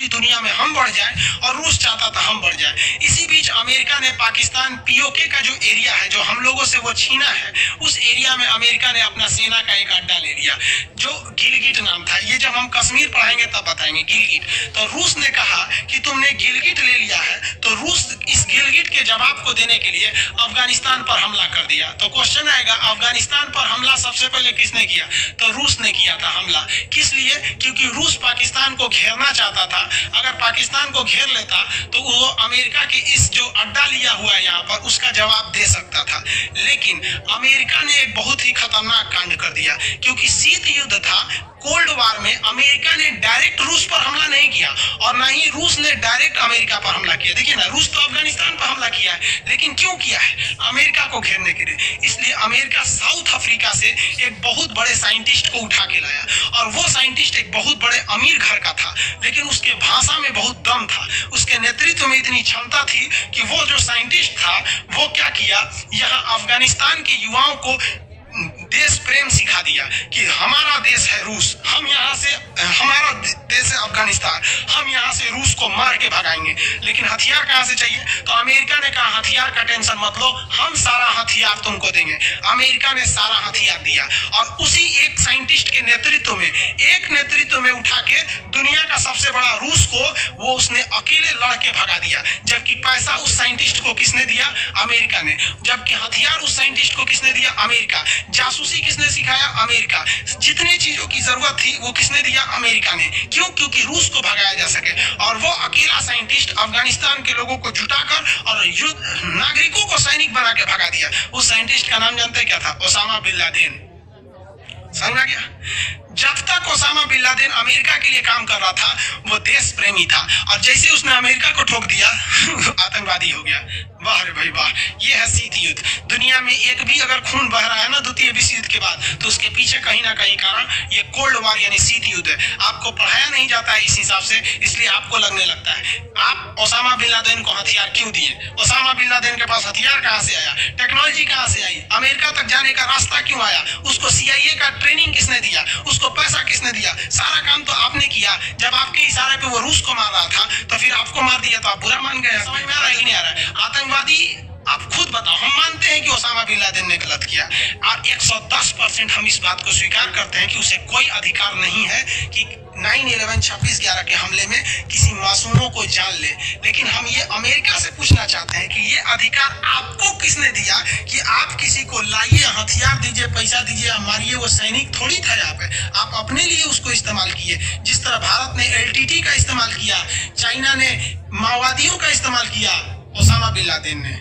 दुनिया में हम बढ़ जाए और रूस चाहता था हम बढ़ जाए। इसी बीच अमेरिका ने पाकिस्तान पीओके का जो एरिया है जो हम लोगों से वो छीना है, उस एरिया में अमेरिका ने अपना सेना का एक अड्डा ले लिया जो गिलगिट नाम था। ये जब हम कश्मीर पढ़ाएंगे तब बताएंगे गिलगिट। तो रूस ने कहा कि तुमने गिलगिट ले लिया है, तो रूस इस गिलगिट के जवाब को देने के लिए अफगानिस्तान पर हमला कर दिया। तो क्वेश्चन आएगा, अफगानिस्तान पर हमला सबसे पहले किसने किया? तो रूस ने किया था हमला। किस लिए? क्योंकि रूस पाकिस्तान को घेरना चाहता था। अगर पाकिस्तान को घेर लेता तो वो अमेरिका के इस जो अड्डा लिया हुआ है यहाँ पर उसका जवाब दे सकता था। लेकिन अमेरिका ने एक बहुत ही खतरनाक कांड कर दिया, क्योंकि शीत युद्ध था, कोल्ड वार में अमेरिका ने डायरेक्ट रूस पर हमला नहीं किया और ना ही रूस ने डायरेक्ट अमेरिका पर हमला किया। देखिए ना, रूस तो अफगानिस्तान पर हमला किया है, लेकिन क्यों किया है? अमेरिका को घेरने के लिए। इसलिए अमेरिका साउथ अफ्रीका से एक बहुत बड़े साइंटिस्ट को उठा के लाया और वो साइंटिस्ट एक बहुत बड़े अमीर घर का था, लेकिन उसके भाषा में बहुत दम था, उसके नेतृत्व में इतनी क्षमता थी कि वो जो साइंटिस्ट था वो क्या किया, यहाँ अफगानिस्तान के युवाओं को देश प्रेम सिखा दिया कि हमारा देश है रूस, हम यहाँ से, हमारा देश है अफगानिस्तान, हम यहाँ से रूस को मार के भगाएंगे। लेकिन हथियार कहाँ से चाहिए? तो अमेरिका ने कहा हथियार का टेंशन मत लो, हम सारा हथियार तुमको देंगे। अमेरिका ने सारा हथियार दिया और उसी एक साइंटिस्ट के नेतृत्व में उठा के दुनिया का सबसे बड़ा रूस को वो उसने अकेले लड़ के भगा दिया। जबकि पैसा उस साइंटिस्ट को किसने दिया? अमेरिका ने। जबकि हथियार उस साइंटिस्ट को किसने दिया? अमेरिका। जासूसी किसने सिखाया? अमेरिका। जितनी चीजों की जरूरत थी वो किसने दिया? अमेरिका ने। क्यों? क्योंकि रूस को भगाया जा सके। और वो अकेला साइंटिस्ट अफगानिस्तान के लोगों को जुटाकर और युद्ध नागरिकों को सैनिक बना के भगा दिया। उस साइंटिस्ट का नाम जानते क्या था? Osama bin Laden. समझा गया? जब तक ओसामा बिन लादेन अमेरिका के लिए काम कर रहा था वो देश प्रेमी था, और जैसे उसने अमेरिका को ठोक दिया आतंकवादी हो गया। वाह रे भाई वाह, ये है शीत युद्ध। दुनिया में एक भी अगर खून बह रहा है ना द्वितीय विश्व युद्ध के बाद, तो उसके पीछे कहीं ना कहीं कारण ये कोल्ड वार यानी शीत युद्ध है। आपको पढ़ाया नहीं जाता है इस हिसाब से, इसलिए आपको लगने लगता है। आप ओसामा बिन लादेन को हथियार क्यों दिए? ओसामा बिन लादेन के पास हथियार कहाँ से आया? टेक्नोलॉजी कहाँ से आई? अमेरिका तक जाने का रास्ता क्यों आया? उसको CIA का ट्रेनिंग किसने दिया? उसको पैसा किसने दिया? सारा काम तो आपने किया। जब आपके इशारे पे वो रूस को मार रहा था तो फिर आपको मार दिया तो आप बुरा मान गए। समझ में आ रहा है कि नहीं आ रहा है? आतंकवादी आप खुद बताओ। हम मानते हैं कि ओसामा बिन लादेन ने गलत किया और 110% हम इस बात को स्वीकार करते हैं कि उसे कोई अधिकार नहीं है कि 9/11 26/11 के हमले में किसी मासूमों को जान ले। लेकिन हम ये अमेरिका से पूछना चाहते हैं कि ये अधिकार आपको किसने दिया कि आप किसी को लाइए, हथियार दीजिए, पैसा दीजिए, मारिए? वो सैनिक थोड़ी था यहाँ पे। आप अपने लिए उसको इस्तेमाल किए। जिस तरह भारत ने LTT का इस्तेमाल किया, चाइना ने माओवादियों का इस्तेमाल किया, ओसामा बिन लादेन ने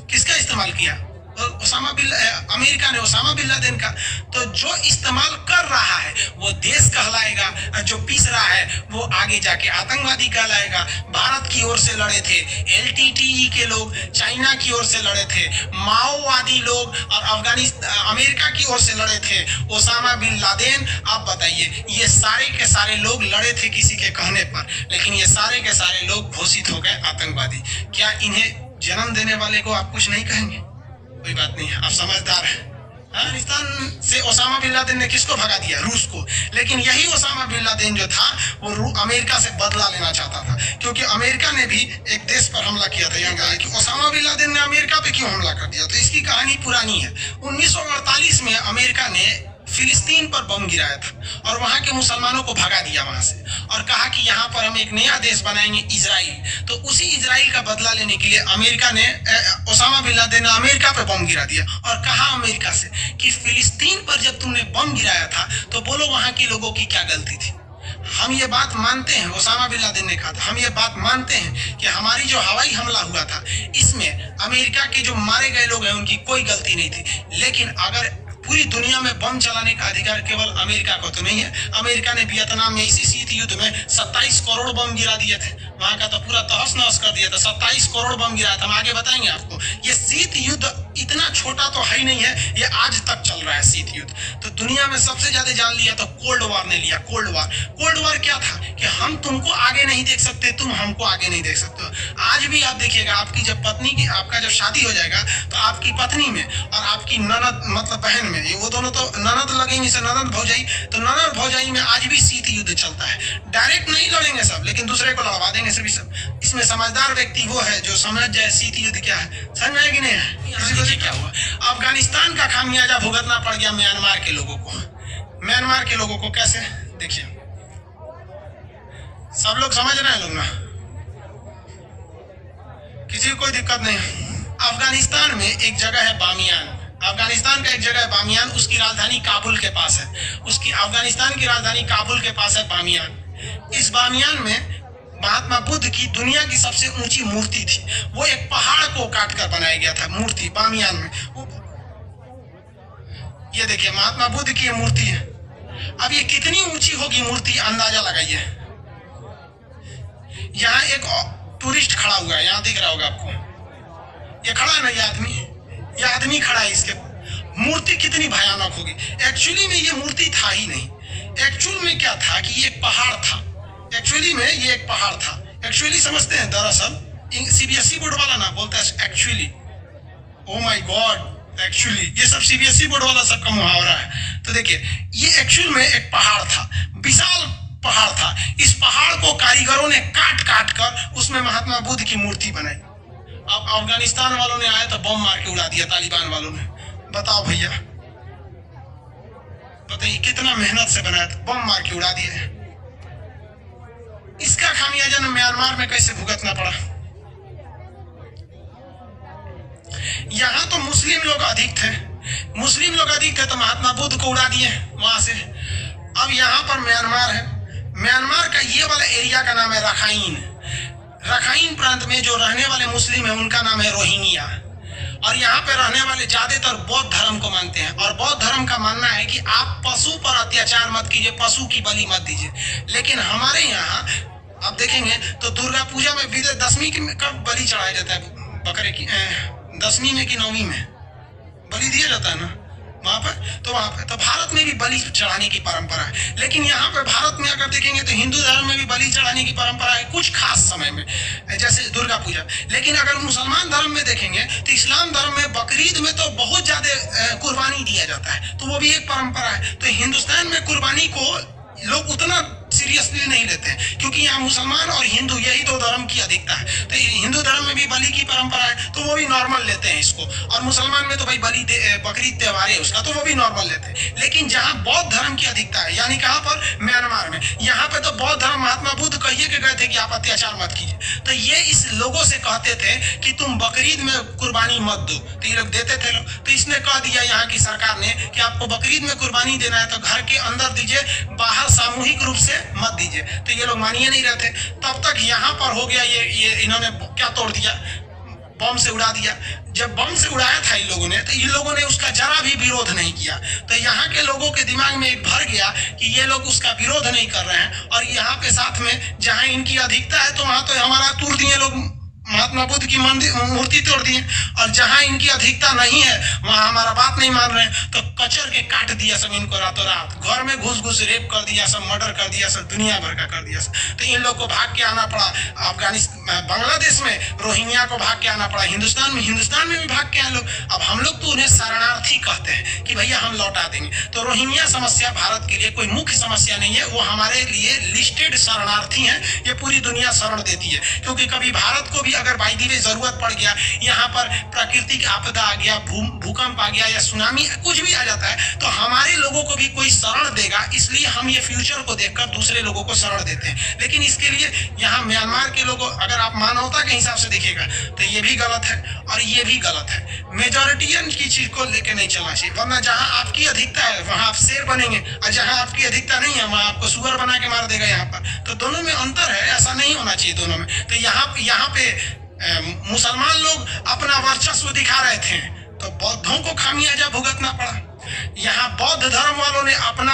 किसका इस्तेमाल किया? अमेरिका ने ओसामा बिन लादेन का। तो जो इस्तेमाल कर रहा है वो देश कहलाएगा, जो पीस रहा है वो आगे जाके आतंकवादी कहलाएगा। भारत की ओर से लड़े थे LTTE के लोग, चाइना की ओर से लड़े थे माओवादी लोग, और अमेरिका की ओर से लड़े थे ओसामा बिन लादेन। आप बताइए, ये सारे के सारे लोग लड़े थे किसी के कहने पर, लेकिन ये सारे के सारे लोग घोषित हो गए आतंकवादी। क्या इन्हें जन्म देने वाले को आप कुछ नहीं कहेंगे? कोई बात नहीं, आप समझदार हैं। अफगानिस्तान से ओसामा बिन लादेन ने किसको भगा दिया? रूस को। लेकिन यही ओसामा बिन लादेन जो था वो अमेरिका से बदला लेना चाहता था, क्योंकि अमेरिका ने भी एक देश पर हमला किया था। यहाँ कि ओसामा बिन लादेन ने अमेरिका पे क्यों हमला कर दिया? तो इसकी कहानी पुरानी है। 1948 में अमेरिका ने फिलिस्तीन पर बम गिराया था और वहां के मुसलमानों को भगा दिया वहां से, और कहा कि यहाँ पर हम एक नया देश बनाएंगे, इजराइल। तो उसी इजराइल का बदला लेने के लिए अमेरिका ने, ओसामा बिन लादेन ने अमेरिका पे बम गिरा दिया और कहा अमेरिका से कि फिलिस्तीन पर जब तुमने बम गिराया था तो बोलो वहां के लोगों की क्या गलती थी। हम ये बात मानते हैं, ओसामा बिन लादेन ने कहा था, हम ये बात मानते हैं कि हमारी जो हवाई हमला हुआ था इसमें अमेरिका के जो मारे गए लोग हैं उनकी कोई गलती नहीं थी। लेकिन अगर पूरी दुनिया में बम चलाने का अधिकार केवल अमेरिका को तो नहीं है। अमेरिका ने वियतनाम में इसी शीत युद्ध में 27 करोड़ बम गिरा दिए थे। वहां का तो पूरा तहस नहस कर दिया था, 27 करोड़ बम गिरा था। हम आगे बताएंगे आपको। ये शीत युद्ध इतना छोटा तो है ही नहीं है, ये आज तक चल रहा है शीत युद्ध। तो दुनिया में सबसे ज्यादा जान लिया तो कोल्ड वॉर ने लिया। कोल्ड वॉर क्या था कि हम तुमको आगे नहीं देख सकते, तुम हमको आगे नहीं देख सकते। आज भी आप देखिएगा, आपकी जब पत्नी की आपका जब शादी हो जाएगा तो आपकी पत्नी में और आपकी ननद मतलब बहन में, ये वो दोनों तो ननद लगेंगे से ननद भौजाई, तो ननद भौजाई में आज भी शीत युद्ध चलता है। डायरेक्ट नहीं लड़ेंगे सब, लेकिन दूसरे को लड़वा देंगे सभी सब। इसमें समझदार व्यक्ति वो है जो समझ जाए शीत युद्ध क्या है, समझ में कि नहीं है। देखिए क्या हुआ, अफगानिस्तान का खामियाजा भुगतना पड़ गया म्यांमार के लोगों को। म्यांमार के लोगों को कैसे, देखिए सब लोग समझ रहे हैं लोग ना, किसी को कोई दिक्कत नहीं। अफगानिस्तान में एक जगह है बामियान, अफगानिस्तान का एक जगह है बामियान, उसकी राजधानी काबुल के पास है। उसकी अफगानिस्तान की राजधानी काबुल के पास है बामियान। इस बामियान में महात्मा बुद्ध की दुनिया की सबसे ऊंची मूर्ति थी। वो एक पहाड़ को काट कर बनाया गया था मूर्ति बामियान में। ये देखिए महात्मा बुद्ध की ये मूर्ति है। अब ये कितनी ऊंची होगी मूर्ति, अंदाजा लगाइए। यहाँ एक टूरिस्ट खड़ा हुआ है, यहाँ दिख रहा होगा आपको, ये खड़ा है ना, ये आदमी खड़ा है। इसके मूर्ति कितनी भयानक होगी। एक्चुअली में ये मूर्ति था ही नहीं। एक्चुअल में क्या था कि ये एक पहाड़ था। एक्चुअली में ये एक पहाड़ था। एक्चुअली समझते हैं, दरअसल सीबीएसई बोर्ड वाला ना बोलता है actually, oh my God actually, ये सब सीबीएसई बोर्ड वाला सबका मुहावरा है। तो देखिए ये एक्चुअल में एक पहाड़ था, विशाल पहाड़ था। इस पहाड़ को कारीगरों ने काट काट कर उसमें महात्मा बुद्ध की मूर्ति बनाई। अब अफगानिस्तान वालों ने आया तो बम मार के उड़ा दिया, तालिबान वालों ने। बताओ भैया, बताइए कितना मेहनत से बनाया था, बम मार के उड़ा दिया। इसका खामियाजा म्यांमार में कैसे भुगतना पड़ा। यहां तो मुस्लिम लोग अधिक थे, तो महात्मा बुद्ध को उड़ा दिए वहां से। अब यहां पर म्यांमार है। म्यांमार का ये वाला एरिया का नाम है रखाइन प्रांत में जो रहने वाले मुस्लिम है उनका नाम है रोहिंग्या। और यहाँ पे रहने वाले ज्यादातर बौद्ध धर्म को मानते हैं। और बौद्ध धर्म का मानना है कि आप पशु पर अत्याचार मत कीजिए, पशु की बलि मत दीजिए। लेकिन हमारे यहाँ आप देखेंगे तो दुर्गा पूजा में भी 10वीं कब बलि चढ़ाया जाता है, बकरे की 10वीं में कि 9वीं में बलि दिया जाता है ना वहां पर। तो भारत में भी बलि चढ़ाने की परंपरा है। लेकिन यहाँ पे भारत में अगर देखेंगे तो हिंदू धर्म में भी बलि चढ़ाने की परंपरा है कुछ खास समय में, जैसे दुर्गा पूजा। लेकिन अगर मुसलमान धर्म में देखेंगे तो इस्लाम धर्म में बकरीद में तो बहुत ज्यादा कुर्बानी दिया जाता है, तो वो भी एक परंपरा है। तो हिंदुस्तान में कुर्बानी को लोग उतना सीरियसली नहीं लेते हैं, क्योंकि यहाँ मुसलमान और हिंदू यही दो धर्म की अधिकता है। तो हिंदू धर्म में भी बलि की परंपरा है, तो वो भी नॉर्मल लेते हैं इसको। और मुसलमान में तो भाई बकरीद त्योहार है उसका, तो वो भी नॉर्मल लेते हैं। लेकिन जहाँ बौद्ध धर्म की अधिकता है, यानी कहाँ पर, म्यांमार में, यहाँ पे तो बौद्ध धर्म महात्मा बुद्ध कहिए के गए थे कि आप अत्याचार मत कीजिए। तो ये इस लोगों से कहते थे कि तुम बकरीद में कुर्बानी मत दो, तो ये लोग देते थे लोग। तो इसने कह दिया यहाँ की सरकार ने कि आपको बकरीद में कुर्बानी देना है तो घर के अंदर दीजिए, बाहर सामूहिक रूप से मत दीजिए। तो ये लोग मानिए नहीं रहते। तब तक यहाँ पर हो गया ये इन्होंने क्या तोड़ दिया, बम से उड़ा दिया। जब बम से उड़ाया था इन लोगों ने, तो इन लोगों ने उसका जरा भी विरोध नहीं किया। तो यहाँ के लोगों के दिमाग में एक भर गया कि ये लोग उसका विरोध नहीं कर रहे हैं। और यहाँ पे साथ में जहाँ इनकी अधिकता है तो वहां तो हमारा तोड़ दिए लोग, महात्मा बुद्ध की मूर्ति तोड़ दिए। और जहां इनकी अधिकता नहीं है वहां हमारा बात नहीं मान रहे हैं, तो कचर के काट दिया सब इनको रातों रात। घर में घुस रेप कर दिया सब, मर्डर कर दिया सब, दुनिया भर का कर दिया सब। तो इन लोग को भाग के आना पड़ा अफगानिस्तान, बांग्लादेश में रोहिंग्या को भाग के आना पड़ा, हिंदुस्तान में भी भाग के आए लोग। अब हम लोग तो उन्हें शरणार्थी कहते हैं कि भैया हम लौटा देंगे। तो रोहिंग्या समस्या भारत के लिए कोई मुख्य समस्या नहीं है, वो हमारे लिए लिस्टेड शरणार्थी हैं। ये पूरी दुनिया शरण देती है, क्योंकि कभी भारत को भी अगर बाई दी में जरूरत पड़ गया, यहाँ पर प्राकृतिक आपदा आ गया, भूकंप आ गया या सुनामी कुछ भी आ जाता है, तो हमारे लोगों को भी कोई शरण देगा। इसलिए हम ये फ्यूचर को देखकर दूसरे लोगों को शरण देते हैं। लेकिन इसके लिए यहाँ म्यांमार के लोगों, अगर आप मानवता के हिसाब से देखिएगा तो ये भी गलत है और ये भी गलत है। मेजोरिटियन की चीज को लेकर नहीं चलना चाहिए, वरना जहाँ आपकी अधिकता है वहां आप शेर बनेंगे, और जहाँ आपकी अधिकता नहीं है वहां आपको सुअर बना के मार देगा। यहाँ पर तो दोनों में अंतर है, ऐसा नहीं होना चाहिए दोनों में। तो यहाँ पे मुसलमान लोग अपना वर्चस्व दिखा रहे थे तो बौद्धों को खामियाजा भुगतना पड़ा। यहाँ बौद्ध धर्म वालों ने अपना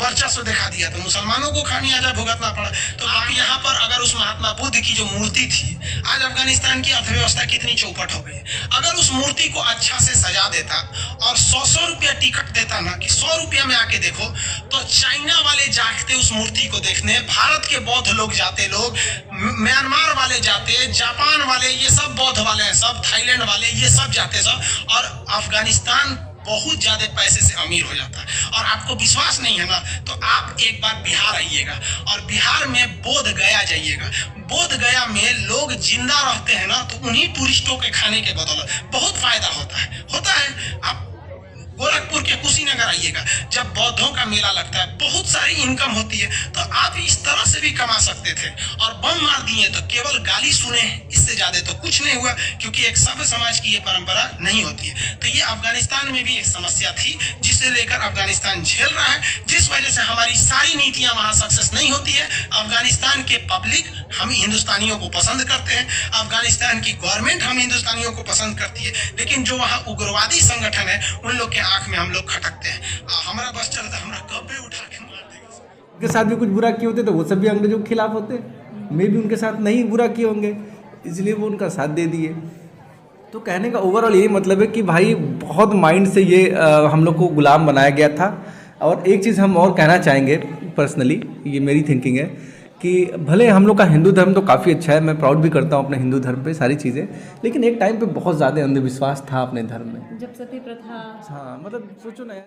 वर्चस्व दिखा दिया तो मुसलमानों को खामियाजा भुगतना पड़ा। तो आप यहाँ पर अगर उस उस महात्मा बुद्ध की जो मूर्ति थी, आज अफगानिस्तान की अर्थव्यवस्था कितनी चौपट हो गई। अगर उस मूर्ति को अच्छा से सजा देता और 100 रुपया टिकट देता ना कि 100 रुपया में आके देखो, तो चाइना वाले जाते उस मूर्ति को देखने, भारत के बौद्ध लोग जाते, लोग म्यांमार वाले जाते, जापान वाले, ये सब बौद्ध वाले हैं, सब थाईलैंड वाले, ये सब जाते सब, और अफगानिस्तान बहुत ज्यादा पैसे से अमीर हो जाता है। और आपको विश्वास नहीं है ना, तो आप एक बार बिहार आइएगा और बिहार में बोध गया जाइएगा। बोध गया में लोग जिंदा रहते हैं ना, तो उन्हीं टूरिस्टों के खाने के बदौलत बहुत फायदा होता है। आप गोरखपुर के कुशीनगर आइएगा, जब बौद्धों का मेला लगता है, बहुत सारी इनकम होती है, तो आप इस तरह से भी कमा सकते थे। और बम मार दिए तो केवल गाली सुने, इससे ज्यादा तो कुछ नहीं हुआ, क्योंकि एक सभ्य समाज की ये परंपरा नहीं होती है। तो ये अफगानिस्तान में भी एक समस्या थी, जिसे लेकर अफगानिस्तान झेल रहा है, जिस वजह से हमारी सारी नीतियां वहां सक्सेस नहीं होती है। अफगानिस्तान के पब्लिक हम हिंदुस्तानियों को पसंद करते हैं, अफगानिस्तान की गवर्नमेंट हम हिंदुस्तानियों को पसंद करती है, लेकिन जो वहाँ उग्रवादी संगठन है, उन लोग के आंख में हम लोग खटकते हैं। हमारा बस चलता, हमारा कब्बे उठा के मार देगा। उनके साथ भी कुछ बुरा किए होते तो वो सब भी अंग्रेजों के खिलाफ होते, मैं भी उनके साथ नहीं बुरा किए होंगे, इसलिए वो उनका साथ दे दिए। तो कहने का ओवरऑल यही मतलब है कि भाई बहुत माइंड से ये हम लोग को गुलाम बनाया गया था। और एक चीज़ हम और कहना चाहेंगे पर्सनली, ये मेरी थिंकिंग है कि भले हम लोग का हिंदू धर्म तो काफ़ी अच्छा है, मैं प्राउड भी करता हूँ अपने हिंदू धर्म पे सारी चीज़ें, लेकिन एक टाइम पे बहुत ज़्यादा अंधविश्वास था अपने धर्म में, जब सती प्रथा। हाँ मतलब सोचो ना।